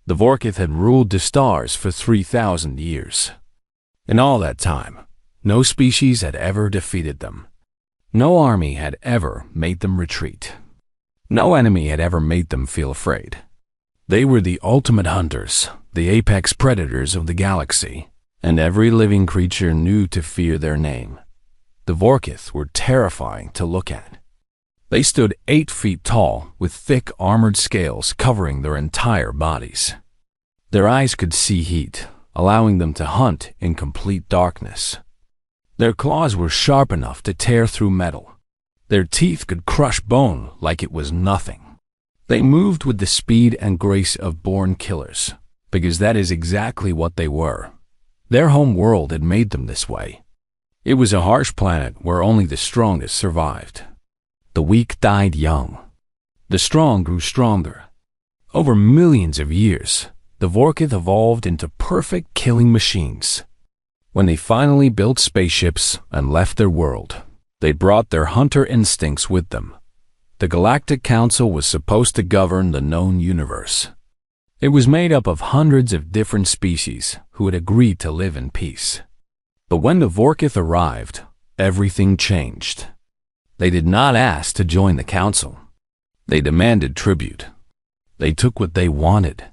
The Vorkith had ruled the stars for 3,000 years. In all that time, no species had ever defeated them. No army had ever made them retreat. No enemy had ever made them feel afraid. They were the ultimate hunters, the apex predators of the galaxy, and every living creature knew to fear their name. The Vorkith were terrifying to look at. They stood 8 feet tall with thick armored scales covering their entire bodies. Their eyes could see heat, allowing them to hunt in complete darkness. Their claws were sharp enough to tear through metal. Their teeth could crush bone like it was nothing. They moved with the speed and grace of born killers, because that is exactly what they were. Their home world had made them this way. It was a harsh planet where only the strongest survived. The weak died young. The strong grew stronger. Over millions of years, the Vorkith evolved into perfect killing machines. When they finally built spaceships and left their world, they brought their hunter instincts with them. The Galactic Council was supposed to govern the known universe. It was made up of hundreds of different species who had agreed to live in peace. But when the Vorkith arrived, everything changed. They did not ask to join the council. They demanded tribute. They took what they wanted.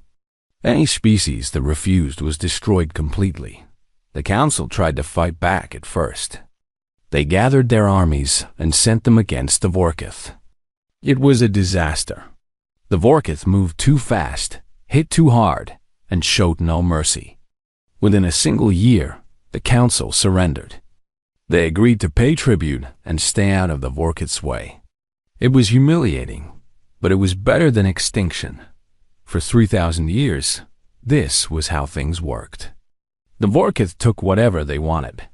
Any species that refused was destroyed completely. The council tried to fight back at first. They gathered their armies and sent them against the Vorkith. It was a disaster. The Vorkith moved too fast, hit too hard, and showed no mercy. Within a single year, the council surrendered. They agreed to pay tribute and stay out of the Vorkith's way. It was humiliating, but it was better than extinction. For 3,000 years, this was how things worked. The Vorkith took whatever they wanted.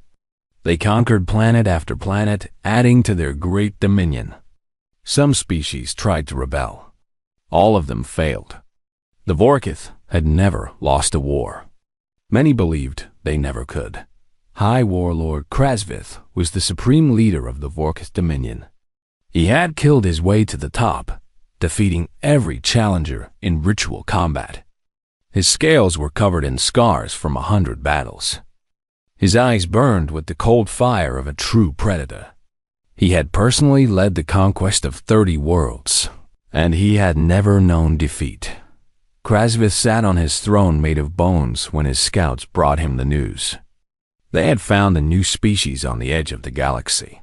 They conquered planet after planet, adding to their great dominion. Some species tried to rebel. All of them failed. The Vorkith had never lost a war. Many believed they never could. High Warlord Krasvith was the supreme leader of the Vorkith Dominion. He had killed his way to the top, defeating every challenger in ritual combat. His scales were covered in scars from 100 battles. His eyes burned with the cold fire of a true predator. He had personally led the conquest of 30 worlds, and he had never known defeat. Krasvith sat on his throne made of bones when his scouts brought him the news. They had found a new species on the edge of the galaxy,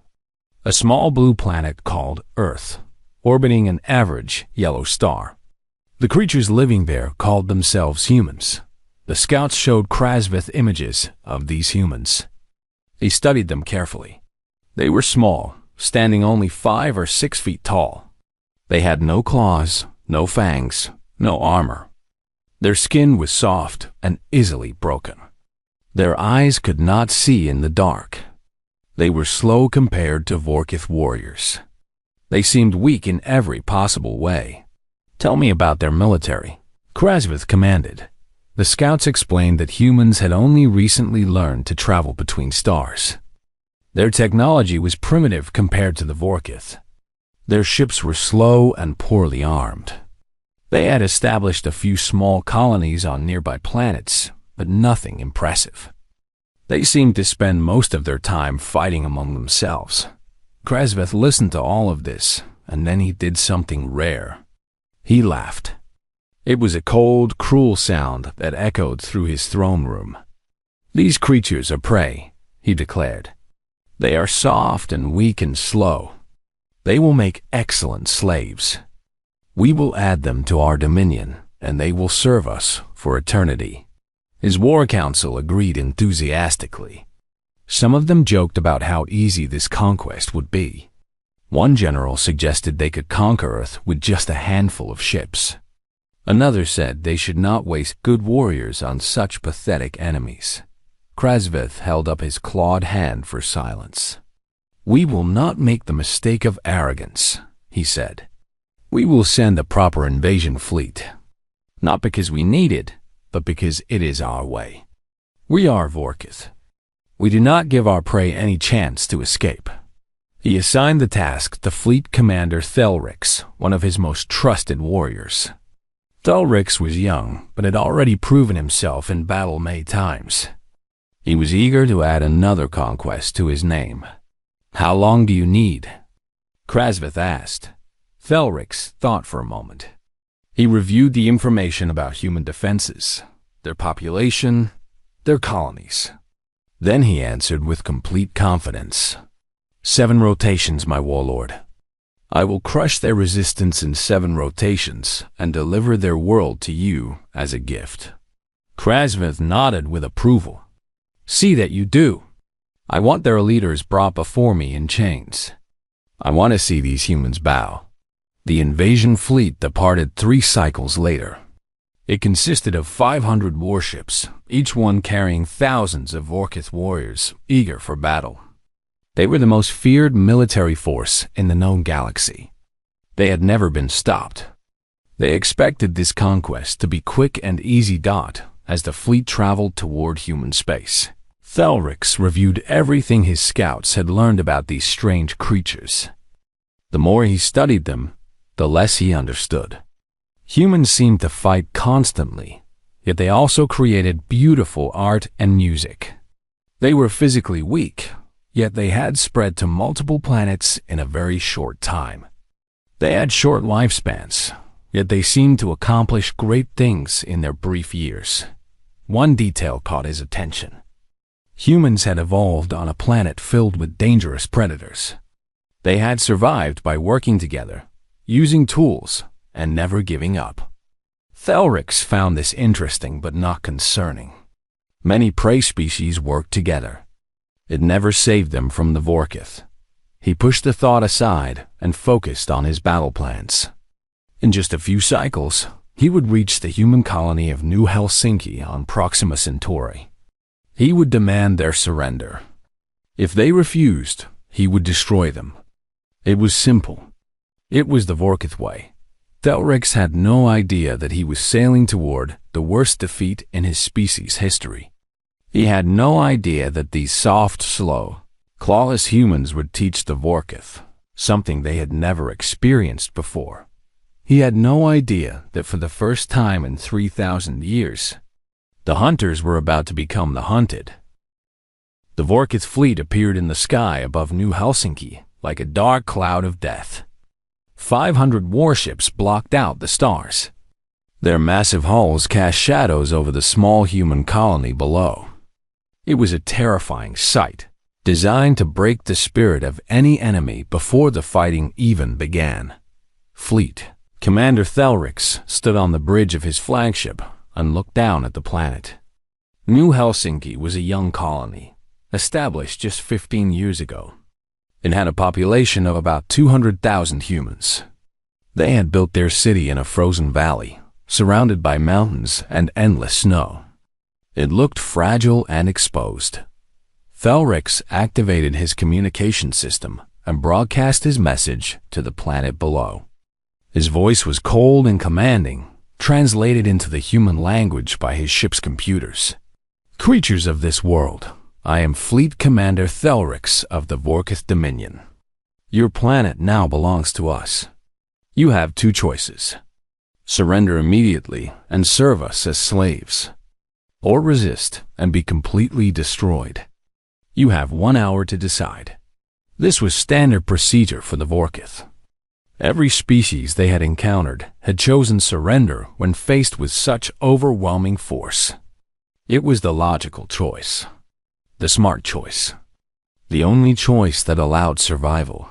a small blue planet called Earth, orbiting an average yellow star. The creatures living there called themselves humans. The scouts showed Krasvith images of these humans. He studied them carefully. They were small, standing only 5 or 6 feet tall. They had no claws, no fangs, no armor. Their skin was soft and easily broken. Their eyes could not see in the dark. They were slow compared to Vorkith warriors. They seemed weak in every possible way. "Tell me about their military," Krasvith commanded. The scouts explained that humans had only recently learned to travel between stars. Their technology was primitive compared to the Vorkith. Their ships were slow and poorly armed. They had established a few small colonies on nearby planets, but nothing impressive. They seemed to spend most of their time fighting among themselves. Krasvith listened to all of this, and then he did something rare. He laughed. It was a cold, cruel sound that echoed through his throne room. "These creatures are prey," he declared. "They are soft and weak and slow. They will make excellent slaves. We will add them to our dominion, and they will serve us for eternity." His war council agreed enthusiastically. Some of them joked about how easy this conquest would be. One general suggested they could conquer Earth with just a handful of ships. Another said they should not waste good warriors on such pathetic enemies. Krasvith held up his clawed hand for silence. "We will not make the mistake of arrogance," he said. "We will send a proper invasion fleet. Not because we need it, but because it is our way. We are Vorkith. We do not give our prey any chance to escape." He assigned the task to Fleet Commander Thelrix, one of his most trusted warriors. Thelrix was young, but had already proven himself in battle many times. He was eager to add another conquest to his name. "How long do you need?" Krasvith asked. Thelrix thought for a moment. He reviewed the information about human defenses, their population, their colonies. Then he answered with complete confidence. 7 rotations, my warlord. I will crush their resistance in 7 rotations and deliver their world to you as a gift. Krasvith nodded with approval. See that you do. I want their leaders brought before me in chains. I want to see these humans bow. The invasion fleet departed 3 cycles later. It consisted of 500 warships, each one carrying thousands of Vorkith warriors eager for battle. They were the most feared military force in the known galaxy. They had never been stopped. They expected this conquest to be quick and easy as the fleet traveled toward human space. Thelrix reviewed everything his scouts had learned about these strange creatures. The more he studied them, the less he understood. Humans seemed to fight constantly, yet they also created beautiful art and music. They were physically weak, yet they had spread to multiple planets in a very short time. They had short lifespans, yet they seemed to accomplish great things in their brief years. One detail caught his attention. Humans had evolved on a planet filled with dangerous predators. They had survived by working together, using tools, and never giving up. Thelrix found this interesting but not concerning. Many prey species worked together. It never saved them from the Vorkith. He pushed the thought aside and focused on his battle plans. In just a few cycles, he would reach the human colony of New Helsinki on Proxima Centauri. He would demand their surrender. If they refused, he would destroy them. It was simple. It was the Vorkith way. Thelrix had no idea that he was sailing toward the worst defeat in his species' history. He had no idea that these soft, slow, clawless humans would teach the Vorkith something they had never experienced before. He had no idea that for the first time in 3,000 years, the hunters were about to become the hunted. The Vorkith fleet appeared in the sky above New Helsinki like a dark cloud of death. 500 warships blocked out the stars. Their massive hulls cast shadows over the small human colony below. It was a terrifying sight, designed to break the spirit of any enemy before the fighting even began. Fleet Commander Thelrix stood on the bridge of his flagship and looked down at the planet. New Helsinki was a young colony, established just 15 years ago. It had a population of about 200,000 humans. They had built their city in a frozen valley, surrounded by mountains and endless snow. It looked fragile and exposed. Thelrix activated his communication system and broadcast his message to the planet below. His voice was cold and commanding, translated into the human language by his ship's computers. Creatures of this world, I am Fleet Commander Thelrix of the Vorkith Dominion. Your planet now belongs to us. You have 2 choices. Surrender immediately and serve us as slaves, or resist and be completely destroyed. You have 1 hour to decide. This was standard procedure for the Vorkith. Every species they had encountered had chosen surrender when faced with such overwhelming force. It was the logical choice. The smart choice. The only choice that allowed survival.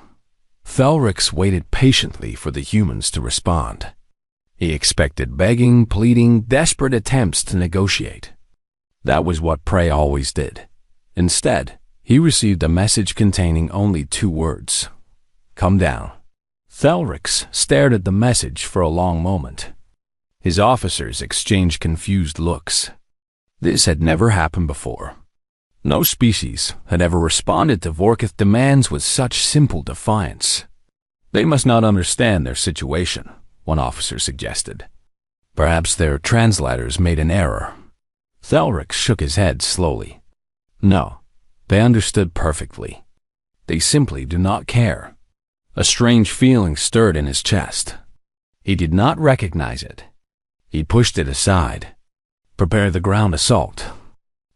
Thelrix waited patiently for the humans to respond. He expected begging, pleading, desperate attempts to negotiate. That was what prey always did. Instead, he received a message containing only 2 words. Come down. Thelrix stared at the message for a long moment. His officers exchanged confused looks. This had never happened before. No species had ever responded to Vorkith demands with such simple defiance. They must not understand their situation, one officer suggested. Perhaps their translators made an error. Thelrix shook his head slowly. No, they understood perfectly. They simply do not care. A strange feeling stirred in his chest. He did not recognize it. He pushed it aside. "Prepare the ground assault.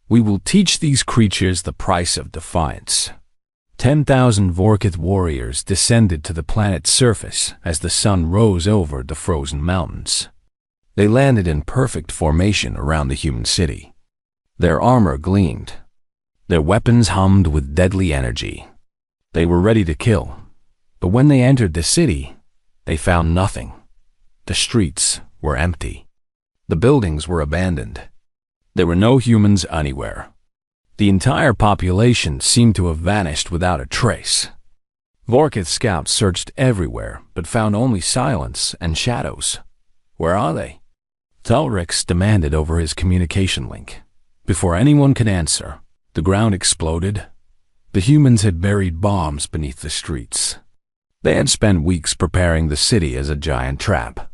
We will teach these creatures the price of defiance." 10,000 Vorkith warriors descended to the planet's surface as the sun rose over the frozen mountains. They landed in perfect formation around the human city. Their armor gleamed. Their weapons hummed with deadly energy. They were ready to kill. But when they entered the city, they found nothing. The streets were empty. The buildings were abandoned. There were no humans anywhere. The entire population seemed to have vanished without a trace. Vorkith scouts searched everywhere, but found only silence and shadows. "Where are they?" Thelrix demanded over his communication link. Before anyone could answer, the ground exploded. The humans had buried bombs beneath the streets. They had spent weeks preparing the city as a giant trap.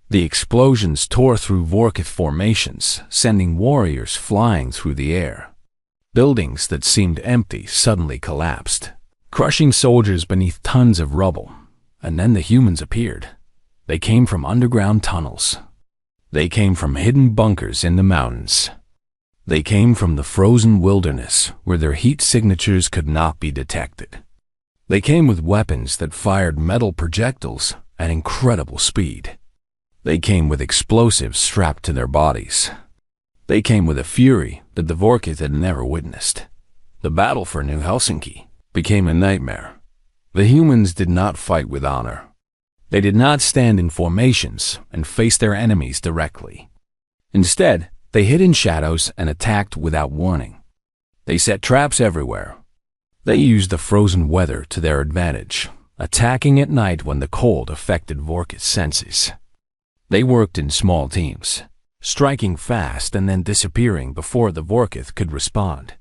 The explosions tore through Vorkith formations, sending warriors flying through the air. Buildings that seemed empty suddenly collapsed, crushing soldiers beneath tons of rubble. And then the humans appeared. They came from underground tunnels. They came from hidden bunkers in the mountains. They came from the frozen wilderness where their heat signatures could not be detected. They came with weapons that fired metal projectiles at incredible speed. They came with explosives strapped to their bodies. They came with a fury that the Vorkith had never witnessed. The battle for New Helsinki became a nightmare. The humans did not fight with honor. They did not stand in formations and face their enemies directly. Instead, they hid in shadows and attacked without warning. They set traps everywhere. They used the frozen weather to their advantage, attacking at night when the cold affected Vorkith's senses. They worked in small teams, striking fast and then disappearing before the Vorkith could respond.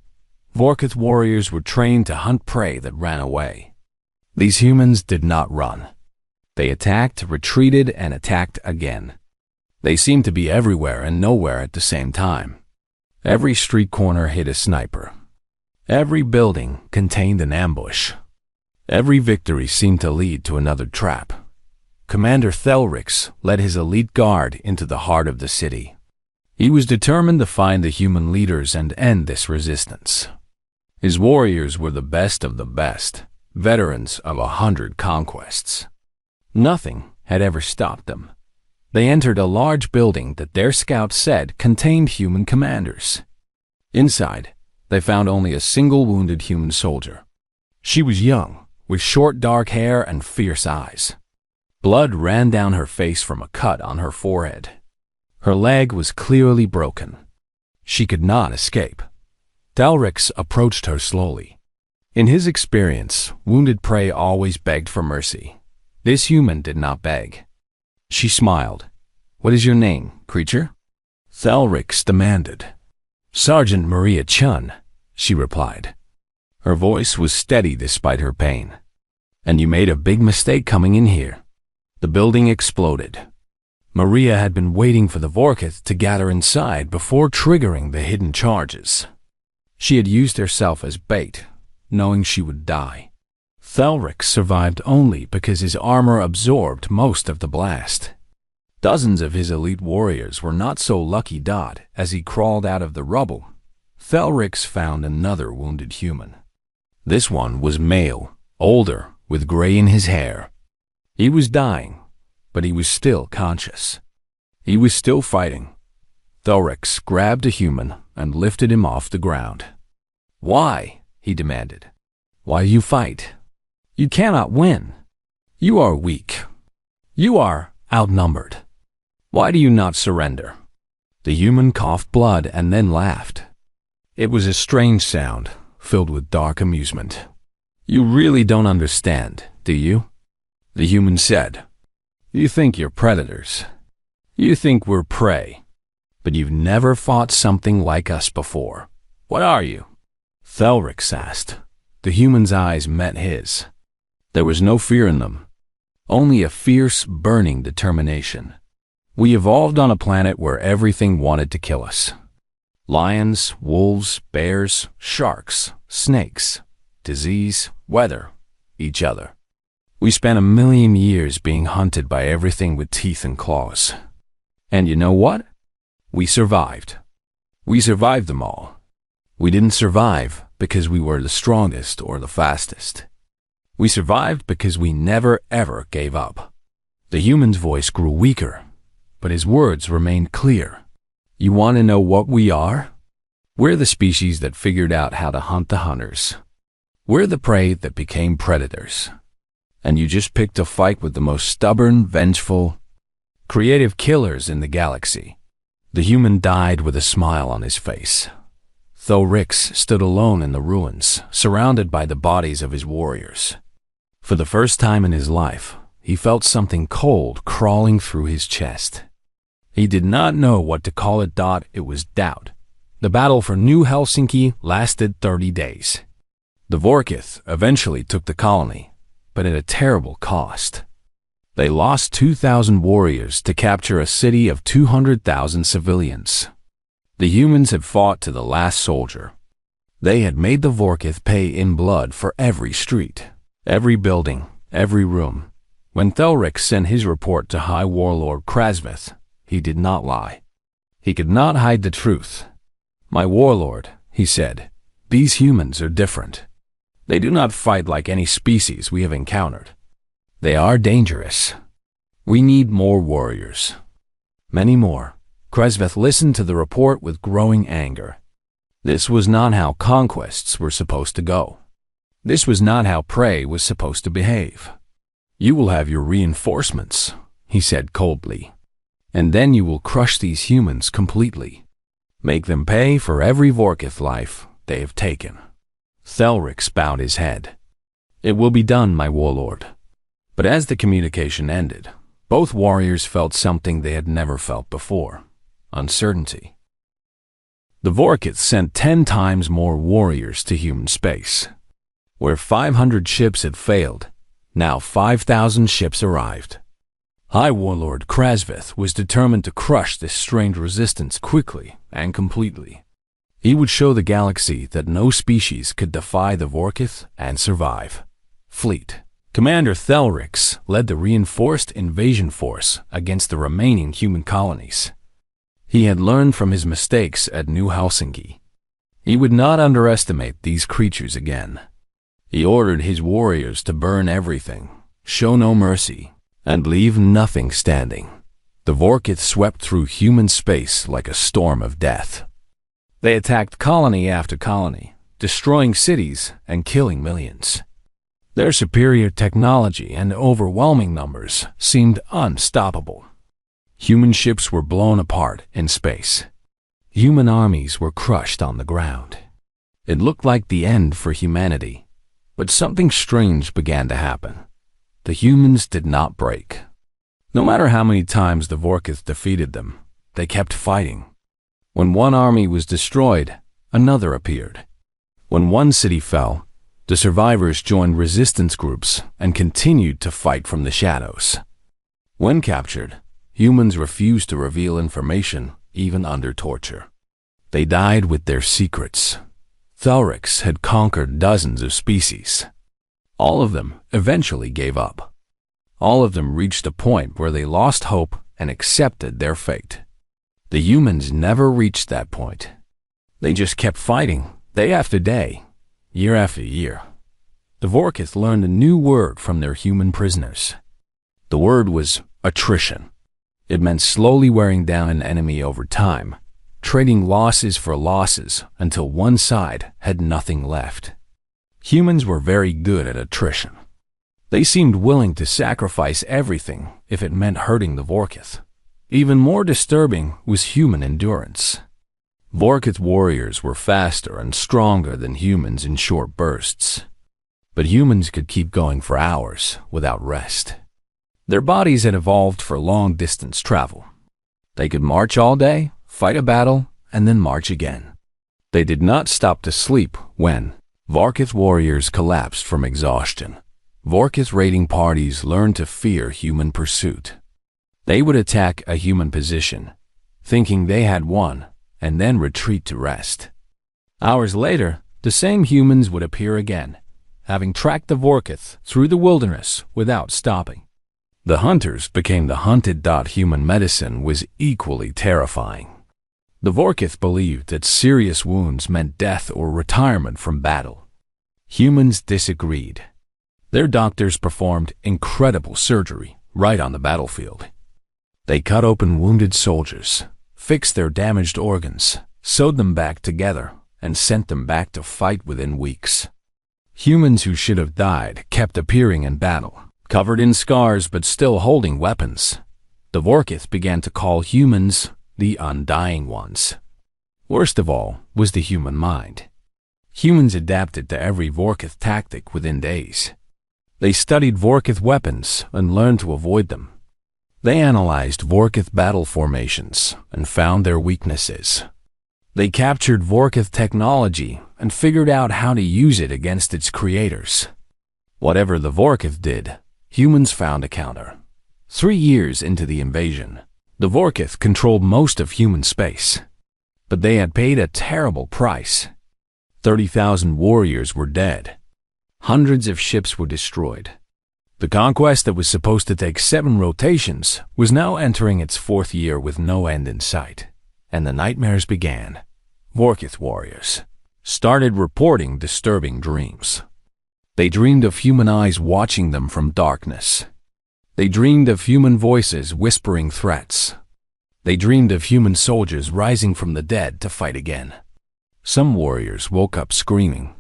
Vorkith warriors were trained to hunt prey that ran away. These humans did not run. They attacked, retreated, and attacked again. They seemed to be everywhere and nowhere at the same time. Every street corner hid a sniper. Every building contained an ambush. Every victory seemed to lead to another trap. Commander Thelrix led his elite guard into the heart of the city. He was determined to find the human leaders and end this resistance. His warriors were the best of the best, veterans of 100 conquests. Nothing had ever stopped them. They entered a large building that their scouts said contained human commanders. Inside, they found only a single wounded human soldier. She was young, with short dark hair and fierce eyes. Blood ran down her face from a cut on her forehead. Her leg was clearly broken. She could not escape. Thelrix approached her slowly. In his experience, wounded prey always begged for mercy. This human did not beg. She smiled. "What is your name, creature?" Thelrix demanded. "Sergeant Maria Chun," she replied. Her voice was steady despite her pain. "And you made a big mistake coming in here." The building exploded. Maria had been waiting for the Vorkith to gather inside before triggering the hidden charges. She had used herself as bait, knowing she would die. Thelrix survived only because his armor absorbed most of the blast. Dozens of his elite warriors were not so lucky. As he crawled out of the rubble, Thelrix found another wounded human. This one was male, older, with gray in his hair. He was dying, but he was still conscious. He was still fighting. Thelrix grabbed a human and lifted him off the ground. "Why?" he demanded. "Why you fight? You cannot win. You are weak. You are outnumbered. Why do you not surrender?" The human coughed blood and then laughed. It was a strange sound, filled with dark amusement. "You really don't understand, do you?" The human said. "You think you're predators. You think we're prey. But you've never fought something like us before. What are you?" Thelrix asked. The human's eyes met his. There was no fear in them, only a fierce, burning determination. "We evolved on a planet where everything wanted to kill us. Lions, wolves, bears, sharks, snakes, disease, weather, each other. We spent 1,000,000 years being hunted by everything with teeth and claws. And you know what? We survived. We survived them all. We didn't survive because we were the strongest or the fastest. We survived because we never ever gave up. The human's voice grew weaker, but his words remained clear. You want to know what we are? We're the species that figured out how to hunt the hunters. We're the prey that became predators. And you just picked a fight with the most stubborn, vengeful, creative killers in the galaxy. The human died with a smile on his face. Thelrix stood alone in the ruins, surrounded by the bodies of his warriors. For the first time in his life, he felt something cold crawling through his chest. He did not know what to call it. It was doubt. The battle for New Helsinki lasted 30 days. The Vorkith eventually took the colony, but at a terrible cost. They lost 2,000 warriors to capture a city of 200,000 civilians. The humans had fought to the last soldier. They had made the Vorkith pay in blood for every street, every building, every room. When Thelrix sent his report to High Warlord Krasvith, he did not lie. He could not hide the truth. My warlord, he said, these humans are different. They do not fight like any species we have encountered. They are dangerous. We need more warriors. Many more. Krasvith listened to the report with growing anger. This was not how conquests were supposed to go. This was not how prey was supposed to behave. You will have your reinforcements, he said coldly. And then you will crush these humans completely. Make them pay for every Vorkith life they have taken. Thelrix bowed his head. It will be done, my warlord. But as the communication ended, both warriors felt something they had never felt before. Uncertainty. The Vorkith sent 10 times more warriors to human space. Where 500 ships had failed, now 5,000 ships arrived. High Warlord Krasvith was determined to crush this strange resistance quickly and completely. He would show the galaxy that no species could defy the Vorkith and survive. Fleet. Commander Thelrix led the reinforced invasion force against the remaining human colonies. He had learned from his mistakes at New Helsinki. He would not underestimate these creatures again. He ordered his warriors to burn everything, show no mercy, and leave nothing standing. The Vorkith swept through human space like a storm of death. They attacked colony after colony, destroying cities and killing millions. Their superior technology and overwhelming numbers seemed unstoppable. Human ships were blown apart in space. Human armies were crushed on the ground. It looked like the end for humanity, but something strange began to happen. The humans did not break. No matter how many times the Vorkith defeated them, they kept fighting. When one army was destroyed, another appeared. When one city fell, the survivors joined resistance groups and continued to fight from the shadows. When captured, humans refused to reveal information, even under torture. They died with their secrets. Thelrix had conquered dozens of species. All of them eventually gave up. All of them reached a point where they lost hope and accepted their fate. The humans never reached that point. They just kept fighting, day after day, year after year. The Vorkith learned a new word from their human prisoners. The word was attrition. It meant slowly wearing down an enemy over time, trading losses for losses until one side had nothing left. Humans were very good at attrition. They seemed willing to sacrifice everything if it meant hurting the Vorkith. Even more disturbing was human endurance. Vorkith warriors were faster and stronger than humans in short bursts. But humans could keep going for hours without rest. Their bodies had evolved for long-distance travel. They could march all day, fight a battle, and then march again. They did not stop to sleep when Vorkith warriors collapsed from exhaustion. Vorkith raiding parties learned to fear human pursuit. They would attack a human position, thinking they had won, and then retreat to rest. Hours later, the same humans would appear again, having tracked the Vorkith through the wilderness without stopping. The hunters became the hunted. Human medicine was equally terrifying. The Vorkith believed that serious wounds meant death or retirement from battle. Humans disagreed. Their doctors performed incredible surgery right on the battlefield. They cut open wounded soldiers, fixed their damaged organs, sewed them back together, and sent them back to fight within weeks. Humans who should have died kept appearing in battle, covered in scars but still holding weapons. The Vorkith began to call humans the undying ones. Worst of all was the human mind. Humans adapted to every Vorkith tactic within days. They studied Vorkith weapons and learned to avoid them. They analyzed Vorkith battle formations and found their weaknesses. They captured Vorkith technology and figured out how to use it against its creators. Whatever the Vorkith did, humans found a counter. 3 years into the invasion, the Vorkith controlled most of human space. But they had paid a terrible price. 30,000 warriors were dead. Hundreds of ships were destroyed. The conquest that was supposed to take 7 rotations was now entering its 4th year with no end in sight. And the nightmares began. Vorkith warriors started reporting disturbing dreams. They dreamed of human eyes watching them from darkness. They dreamed of human voices whispering threats. They dreamed of human soldiers rising from the dead to fight again. Some warriors woke up screaming.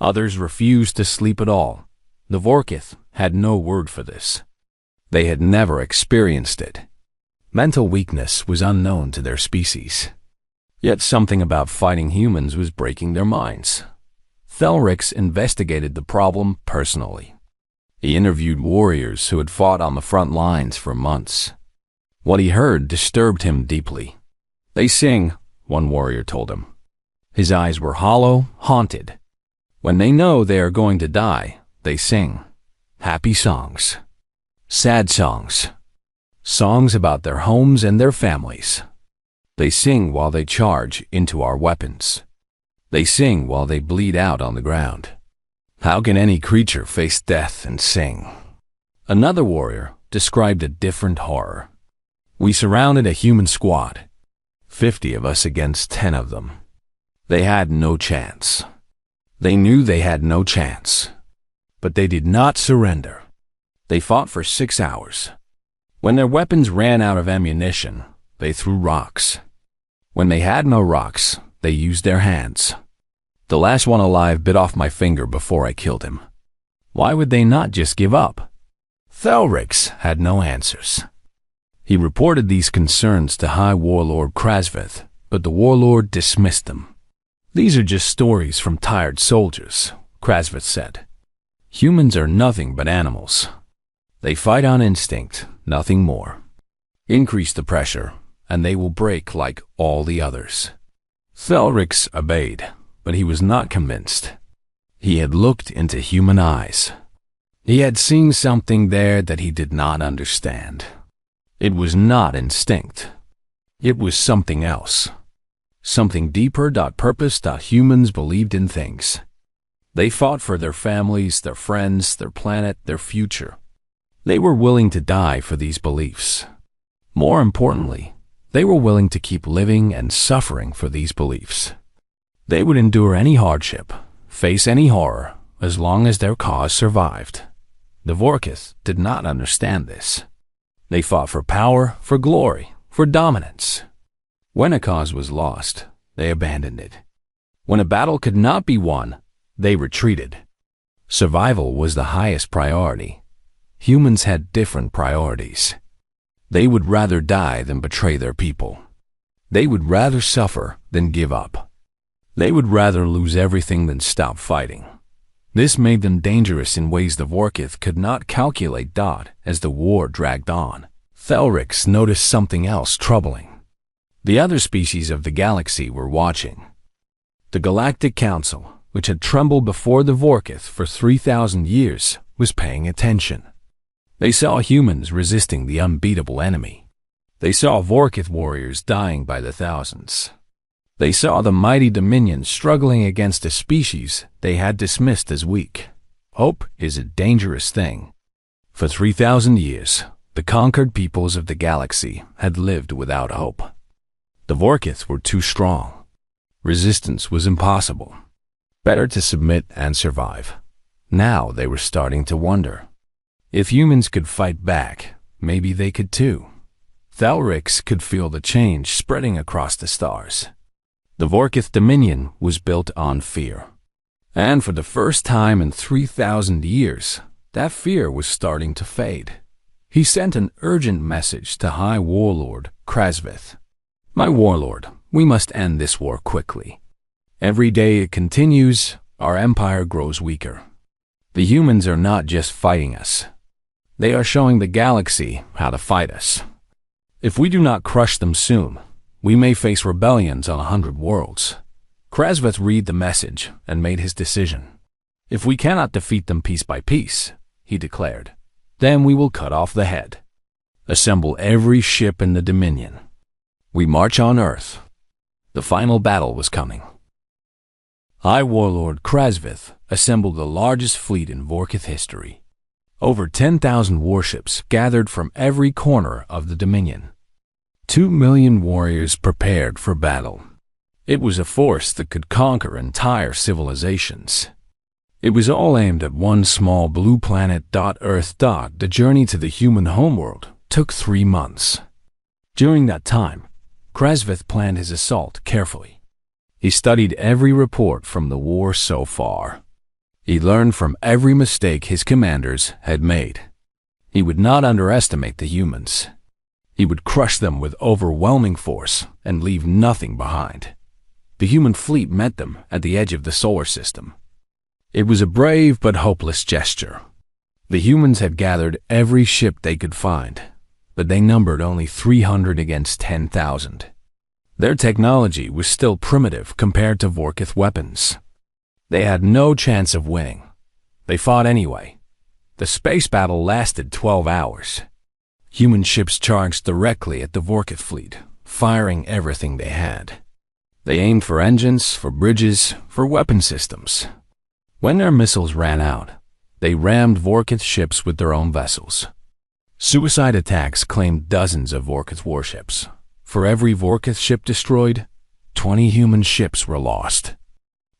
Others refused to sleep at all. The Vorkith had no word for this. They had never experienced it. Mental weakness was unknown to their species. Yet something about fighting humans was breaking their minds. Thelrix investigated the problem personally. He interviewed warriors who had fought on the front lines for months. What he heard disturbed him deeply. "They sing," one warrior told him. His eyes were hollow, haunted. When they know they are going to die, they sing. Happy songs. Sad songs. Songs about their homes and their families. They sing while they charge into our weapons. They sing while they bleed out on the ground. How can any creature face death and sing? Another warrior described a different horror. "We surrounded a human squad. 50 of us against 10 of them. They had no chance. They knew they had no chance. But they did not surrender. They fought for 6 hours. When their weapons ran out of ammunition, they threw rocks. When they had no rocks, they used their hands. The last one alive bit off my finger before I killed him. Why would they not just give up?" Thelrix had no answers. He reported these concerns to High Warlord Krasvith, but the warlord dismissed them. "These are just stories from tired soldiers," Krasvith said. "Humans are nothing but animals. They fight on instinct, nothing more. Increase the pressure, and they will break like all the others." Thelrix obeyed, but he was not convinced. He had looked into human eyes. He had seen something there that he did not understand. It was not instinct. It was something else. Something deeper. Purpose. Humans believed in things. They fought for their families, their friends, their planet, their future. They were willing to die for these beliefs. More importantly, they were willing to keep living and suffering for these beliefs. They would endure any hardship, face any horror, as long as their cause survived. The Vorkith did not understand this. They fought for power, for glory, for dominance. When a cause was lost, they abandoned it. When a battle could not be won, they retreated. Survival was the highest priority. Humans had different priorities. They would rather die than betray their people. They would rather suffer than give up. They would rather lose everything than stop fighting. This made them dangerous in ways the Vorkith could not calculate. As the war dragged on, Thelrix noticed something else troubling. The other species of the galaxy were watching. The Galactic Council, which had trembled before the Vorkith for 3,000 years, was paying attention. They saw humans resisting the unbeatable enemy. They saw Vorkith warriors dying by the thousands. They saw the mighty Dominion struggling against a species they had dismissed as weak. Hope is a dangerous thing. For 3,000 years, The conquered peoples of the galaxy had lived without hope. The Vorkith were too strong. Resistance was impossible. Better to submit and survive. Now they were starting to wonder. If humans could fight back, maybe they could too. Thalrix could feel the change spreading across the stars. The Vorkith Dominion was built on fear. And for the first time in 3,000 years, that fear was starting to fade. He sent an urgent message to High Warlord Krasvith. "My warlord, we must end this war quickly. Every day it continues, our empire grows weaker. The humans are not just fighting us. They are showing the galaxy how to fight us. If we do not crush them soon, we may face rebellions on 100 worlds." Krasvith read the message and made his decision. "If we cannot defeat them piece by piece," he declared, "then we will cut off the head. Assemble every ship in the Dominion. We march on Earth." The final battle was coming. High Warlord Krasvith assembled the largest fleet in Vorkith history. Over 10,000 warships gathered from every corner of the Dominion. 2 million warriors prepared for battle. It was a force that could conquer entire civilizations. It was all aimed at one small blue planet. Earth. The journey to the human homeworld took 3 months. During that time, Krasvith planned his assault carefully. He studied every report from the war so far. He learned from every mistake his commanders had made. He would not underestimate the humans. He would crush them with overwhelming force and leave nothing behind. The human fleet met them at the edge of the solar system. It was a brave but hopeless gesture. The humans had gathered every ship they could find, but they numbered only 300 against 10,000. Their technology was still primitive compared to Vorkith weapons. They had no chance of winning. They fought anyway. The space battle lasted 12 hours. Human ships charged directly at the Vorkith fleet, firing everything they had. They aimed for engines, for bridges, for weapon systems. When their missiles ran out, they rammed Vorkith ships with their own vessels. Suicide attacks claimed dozens of Vorkith warships. For every Vorkith ship destroyed, 20 human ships were lost.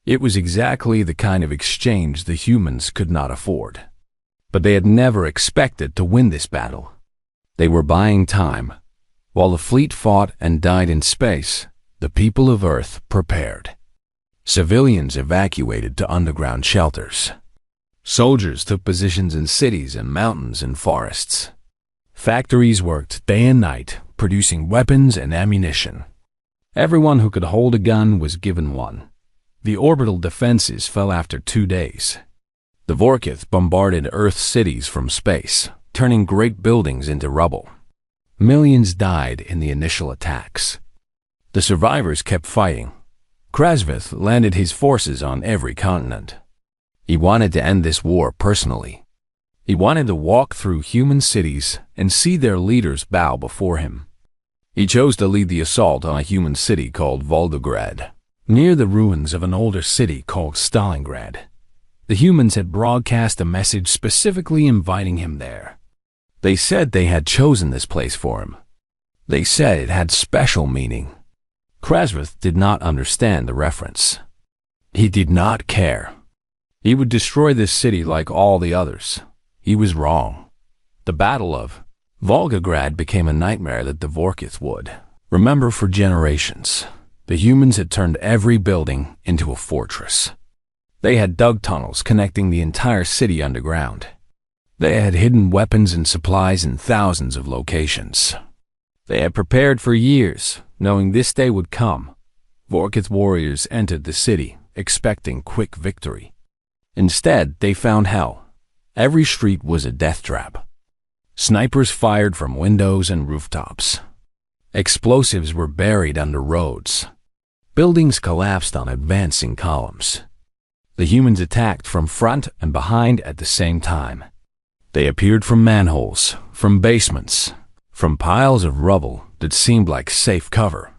It was exactly the kind of exchange the humans could not afford. But they had never expected to win this battle. They were buying time. While the fleet fought and died in space, the people of Earth prepared. Civilians evacuated to underground shelters. Soldiers took positions in cities and mountains and forests. Factories worked day and night, producing weapons and ammunition. Everyone who could hold a gun was given one. The orbital defenses fell after 2 days. The Vorkith bombarded Earth's cities from space, turning great buildings into rubble. Millions died in the initial attacks. The survivors kept fighting. Krasvith landed his forces on every continent. He wanted to end this war personally. He wanted to walk through human cities and see their leaders bow before him. He chose to lead the assault on a human city called Volgograd, near the ruins of an older city called Stalingrad. The humans had broadcast a message specifically inviting him there. They said they had chosen this place for him. They said it had special meaning. Krasvith did not understand the reference. He did not care. He would destroy this city like all the others. He was wrong. The Battle of Volgograd became a nightmare that the Vorkith would remember for generations. The humans had turned every building into a fortress. They had dug tunnels connecting the entire city underground. They had hidden weapons and supplies in thousands of locations. They had prepared for years, knowing this day would come. Vorkith warriors entered the city, expecting quick victory. Instead, they found hell. Every street was a death trap. Snipers fired from windows and rooftops. Explosives were buried under roads. Buildings collapsed on advancing columns. The humans attacked from front and behind at the same time. They appeared from manholes, from basements, from piles of rubble that seemed like safe cover.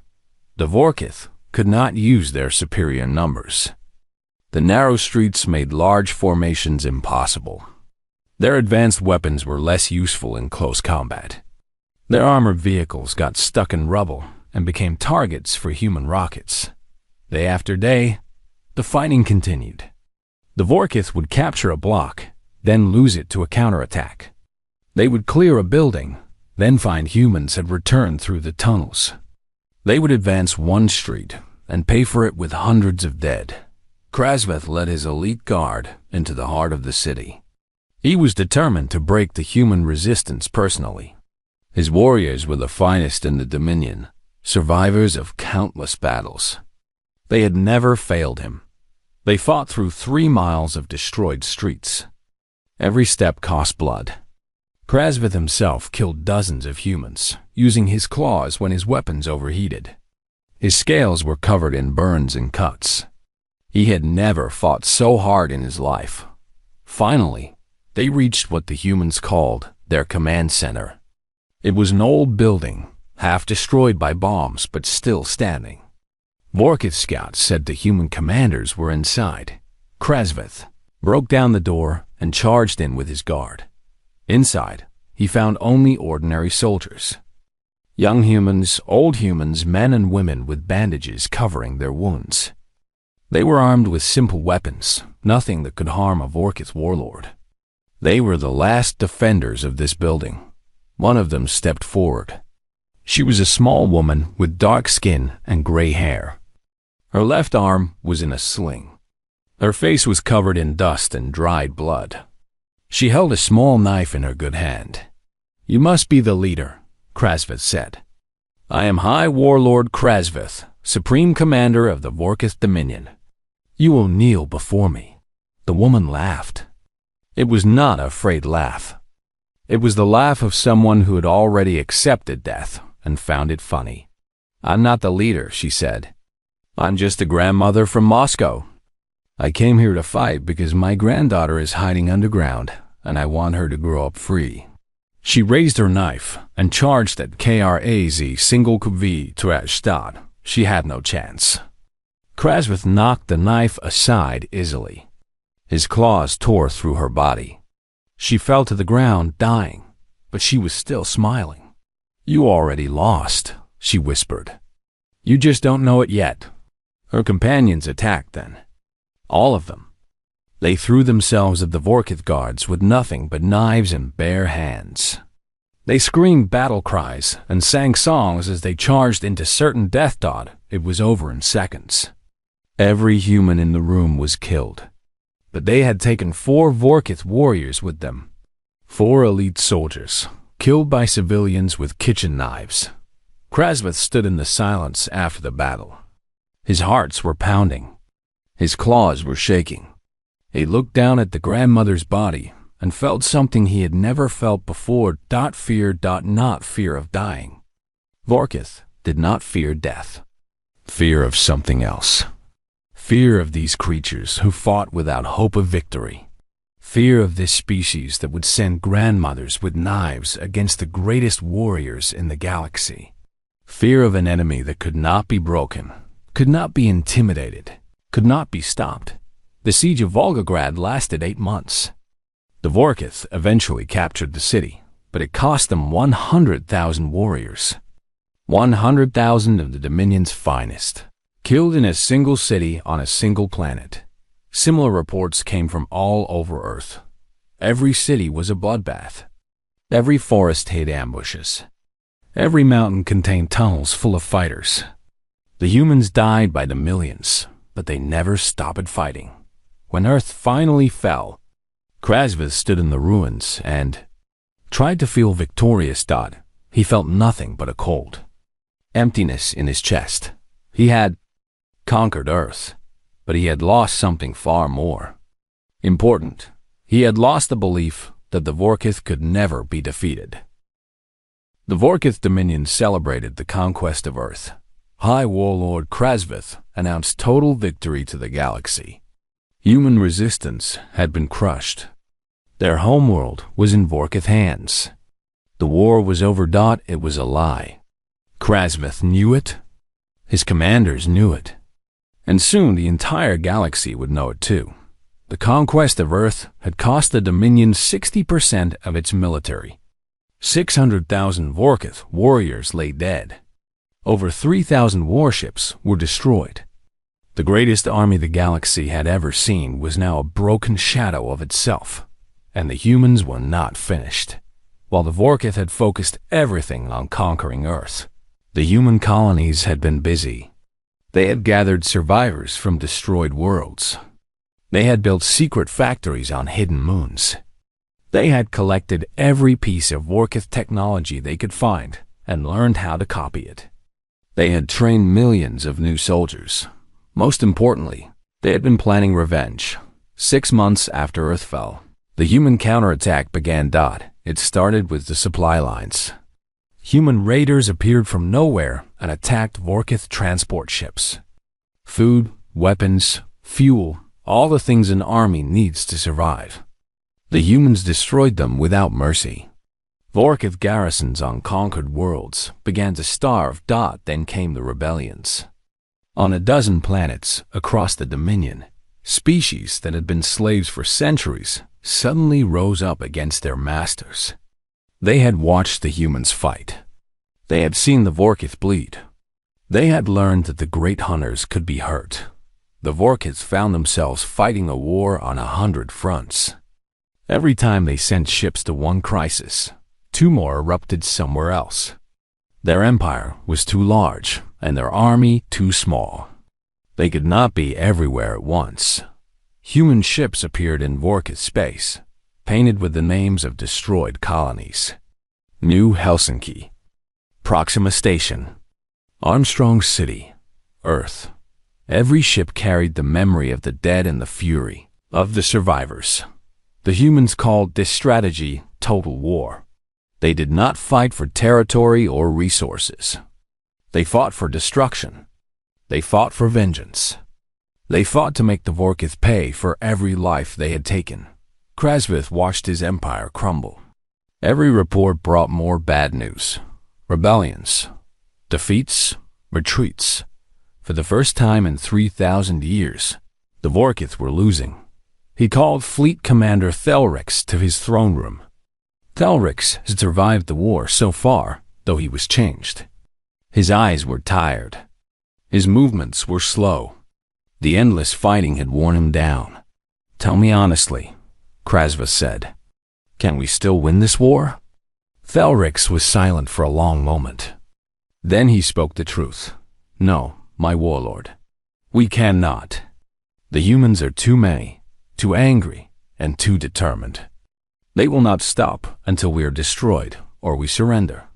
The Vorkith could not use their superior numbers. The narrow streets made large formations impossible. Their advanced weapons were less useful in close combat. Their armored vehicles got stuck in rubble and became targets for human rockets. Day after day, the fighting continued. The Vorkith would capture a block, then lose it to a counterattack. They would clear a building, then find humans had returned through the tunnels. They would advance one street and pay for it with hundreds of dead. Krasveth led his elite guard into the heart of the city. He was determined to break the human resistance personally. His warriors were the finest in the Dominion, survivors of countless battles. They had never failed him. They fought through 3 miles of destroyed streets. Every step cost blood. Krasveth himself killed dozens of humans, using his claws when his weapons overheated. His scales were covered in burns and cuts. He had never fought so hard in his life. Finally, they reached what the humans called their command center. It was an old building, half destroyed by bombs but still standing. Vorkith scouts said the human commanders were inside. Krasveth broke down the door and charged in with his guard. Inside, he found only ordinary soldiers. Young humans, old humans, men and women with bandages covering their wounds. They were armed with simple weapons, nothing that could harm a Vorkith warlord. They were the last defenders of this building. One of them stepped forward. She was a small woman with dark skin and gray hair. Her left arm was in a sling. Her face was covered in dust and dried blood. She held a small knife in her good hand. "You must be the leader," Krasveth said. "I am High Warlord Krasveth, Supreme Commander of the Vorkith Dominion. You will kneel before me." The woman laughed. It was not a afraid laugh. It was the laugh of someone who had already accepted death and found it funny. "I'm not the leader," she said. "I'm just a grandmother from Moscow. I came here to fight because my granddaughter is hiding underground, and I want her to grow up free." She raised her knife and charged at Kraz single kv Trashstad. She had no chance. Krasveth knocked the knife aside easily. His claws tore through her body. She fell to the ground, dying, but she was still smiling. "You already lost," she whispered. "You just don't know it yet." Her companions attacked then. All of them. They threw themselves at the Vorkith guards with nothing but knives and bare hands. They screamed battle cries and sang songs as they charged into certain death. It was over in seconds. Every human in the room was killed. But they had taken 4 Vorkith warriors with them. 4 elite soldiers, killed by civilians with kitchen knives. Krasveth stood in the silence after the battle. His hearts were pounding. His claws were shaking. He looked down at the grandmother's body and felt something he had never felt before. Fear, not fear of dying. Vorkith did not fear death. Fear of something else. Fear of these creatures who fought without hope of victory. Fear of this species that would send grandmothers with knives against the greatest warriors in the galaxy. Fear of an enemy that could not be broken, could not be intimidated, could not be stopped. The siege of Volgograd lasted 8 months. The Vorkith eventually captured the city, but it cost them 100,000 warriors. 100,000 of the Dominion's finest, killed in a single city on a single planet. Similar reports came from all over Earth. Every city was a bloodbath. Every forest hid ambushes. Every mountain contained tunnels full of fighters. The humans died by the millions, but they never stopped fighting. When Earth finally fell, Krasveth stood in the ruins and tried to feel victorious. He felt nothing but a cold emptiness in his chest. He had conquered Earth, but he had lost something far more important. He had lost the belief that the Vorkith could never be defeated. The Vorkith Dominion celebrated the conquest of Earth. High Warlord Krasveth announced total victory to the galaxy. Human resistance had been crushed. Their homeworld was in Vorkith hands. The war was over. It was a lie. Krasveth knew it. His commanders knew it. And soon the entire galaxy would know it too. The conquest of Earth had cost the Dominion 60% of its military. 600,000 Vorkith warriors lay dead. Over 3,000 warships were destroyed. The greatest army the galaxy had ever seen was now a broken shadow of itself, and the humans were not finished. While the Vorkith had focused everything on conquering Earth, the human colonies had been busy. They had gathered survivors from destroyed worlds. They had built secret factories on hidden moons. They had collected every piece of Vorkith technology they could find and learned how to copy it. They had trained millions of new soldiers. Most importantly, they had been planning revenge. 6 months after Earth fell, the human counterattack began. It started with the supply lines. Human raiders appeared from nowhere and attacked Vorkith transport ships. Food, weapons, fuel, all the things an army needs to survive. The humans destroyed them without mercy. Vorkith garrisons on conquered worlds began to starve. Then came the rebellions. On a dozen planets across the Dominion, species that had been slaves for centuries suddenly rose up against their masters. They had watched the humans fight. They had seen the Vorkith bleed. They had learned that the great hunters could be hurt. The Vorkiths found themselves fighting a war on 100 fronts. Every time they sent ships to one crisis, 2 more erupted somewhere else. Their empire was too large and their army too small. They could not be everywhere at once. Human ships appeared in Vorkith space, painted with the names of destroyed colonies. New Helsinki, Proxima Station, Armstrong City, Earth. Every ship carried the memory of the dead and the fury of the survivors. The humans called this strategy total war. They did not fight for territory or resources. They fought for destruction. They fought for vengeance. They fought to make the Vorkith pay for every life they had taken. Krasvith watched his empire crumble. Every report brought more bad news. Rebellions, defeats, retreats. For the first time in 3,000 years, the Vorkith were losing. He called Fleet Commander Thelrix to his throne room. Thelrix had survived the war so far, though he was changed. His eyes were tired. His movements were slow. The endless fighting had worn him down. "Tell me honestly," Krasva said. "Can we still win this war?" Thelrix was silent for a long moment. Then he spoke the truth. "No, my warlord. We cannot. The humans are too many, too angry, and too determined. They will not stop until we are destroyed or we surrender.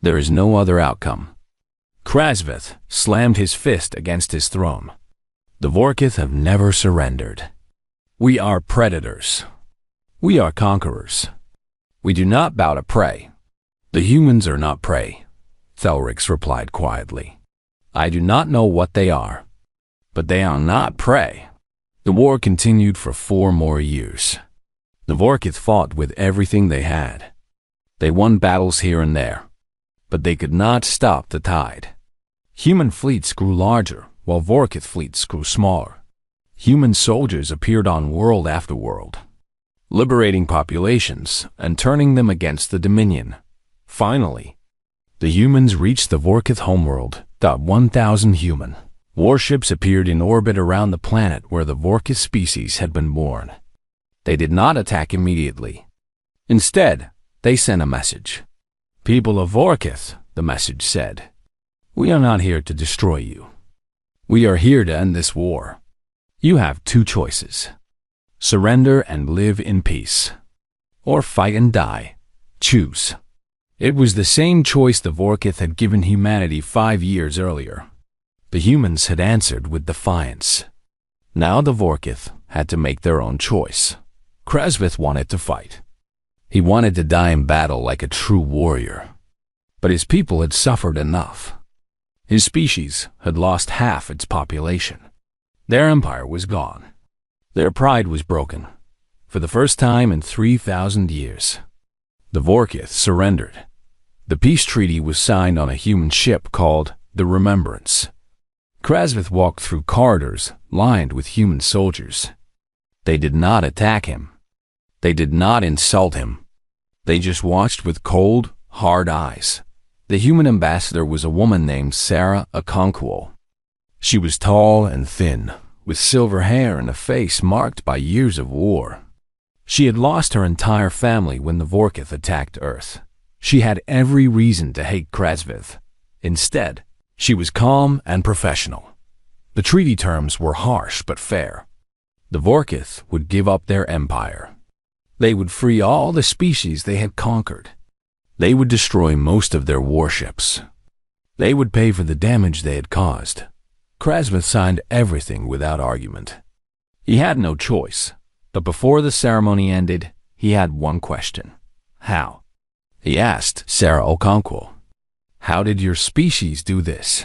There is no other outcome." Krasvith slammed his fist against his throne. "The Vorkith have never surrendered. We are predators. We are conquerors. We do not bow to prey." "The humans are not prey," Thelrix replied quietly. "I do not know what they are, but they are not prey." The war continued for 4 more years. The Vorkith fought with everything they had. They won battles here and there, but they could not stop the tide. Human fleets grew larger, while Vorkith fleets grew smaller. Human soldiers appeared on world after world, liberating populations and turning them against the Dominion. Finally, the humans reached the Vorkith homeworld. 1,000 human warships appeared in orbit around the planet where the Vorkith species had been born. They did not attack immediately. Instead, they sent a message. "People of Vorkith," the message said, "we are not here to destroy you. We are here to end this war. You have 2 choices. Surrender and live in peace, or fight and die. Choose." It was the same choice the Vorkith had given humanity 5 years earlier. The humans had answered with defiance. Now the Vorkith had to make their own choice. Krasvith wanted to fight. He wanted to die in battle like a true warrior. But his people had suffered enough. His species had lost half its population. Their empire was gone. Their pride was broken. For the first time in 3,000 years, the Vorkith surrendered. The peace treaty was signed on a human ship called the Remembrance. Krasvith walked through corridors lined with human soldiers. They did not attack him. They did not insult him. They just watched with cold, hard eyes. The human ambassador was a woman named Sarah Okonkwo. She was tall and thin, with silver hair and a face marked by years of war. She had lost her entire family when the Vorkith attacked Earth. She had every reason to hate Krasvith. Instead, she was calm and professional. The treaty terms were harsh but fair. The Vorkith would give up their empire. They would free all the species they had conquered. They would destroy most of their warships. They would pay for the damage they had caused. Krasvith signed everything without argument. He had no choice, but before the ceremony ended, he had one question. How? He asked Sarah Okonkwo, "How did your species do this?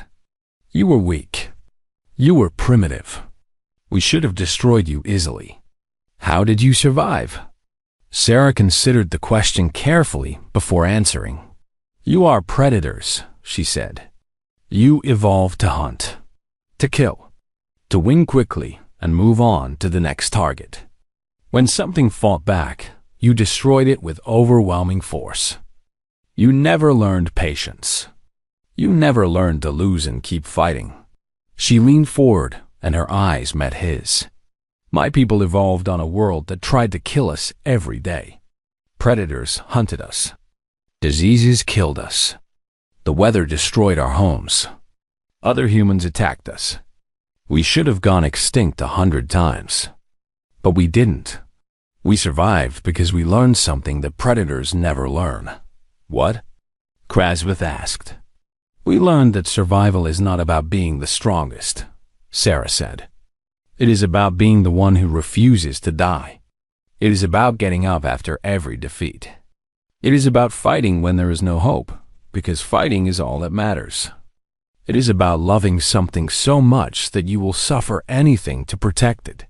You were weak. You were primitive. We should have destroyed you easily. How did you survive?" Sarah considered the question carefully before answering. "You are predators," she said. "You evolved to hunt, to kill, to win quickly and move on to the next target. When something fought back, you destroyed it with overwhelming force. You never learned patience. You never learned to lose and keep fighting." She leaned forward and her eyes met his. "My people evolved on a world that tried to kill us every day. Predators hunted us. Diseases killed us. The weather destroyed our homes. Other humans attacked us. We should have gone extinct 100 times. But we didn't. We survived because we learned something that predators never learn." "What?" Krasvith asked. "We learned that survival is not about being the strongest," Sarah said. "It is about being the one who refuses to die. It is about getting up after every defeat. It is about fighting when there is no hope, because fighting is all that matters. It is about loving something so much that you will suffer anything to protect it."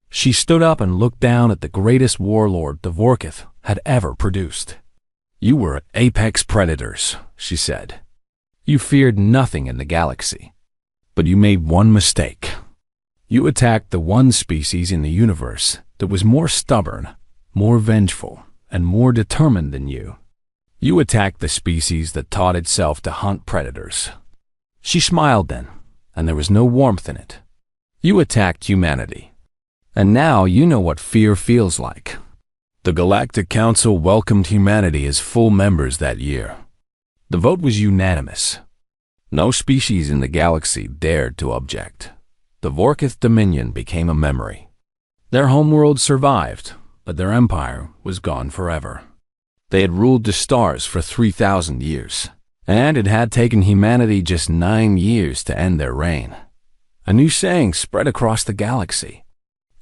She stood up and looked down at the greatest warlord the Vorkith had ever produced. "You were apex predators," she said. "You feared nothing in the galaxy. But you made one mistake. You attacked the one species in the universe that was more stubborn, more vengeful, and more determined than you. You attacked the species that taught itself to hunt predators." She smiled then, and there was no warmth in it. "You attacked humanity. And now you know what fear feels like." The Galactic Council welcomed humanity as full members that year. The vote was unanimous. No species in the galaxy dared to object. The Vorkith Dominion became a memory. Their homeworld survived, but their empire was gone forever. They had ruled the stars for 3,000 years, and it had taken humanity just 9 years to end their reign. A new saying spread across the galaxy.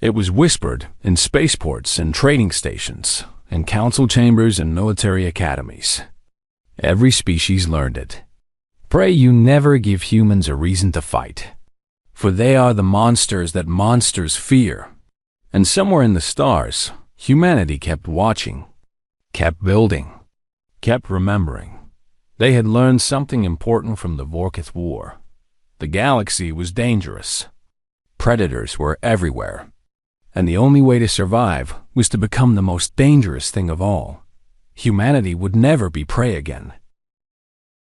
It was whispered in spaceports and trading stations, in council chambers and military academies. Every species learned it. "Pray you never give humans a reason to fight, for they are the monsters that monsters fear." And somewhere in the stars, humanity kept watching, kept building, kept remembering. They had learned something important from the Vorkith War. The galaxy was dangerous. Predators were everywhere. And the only way to survive was to become the most dangerous thing of all. Humanity would never be prey again.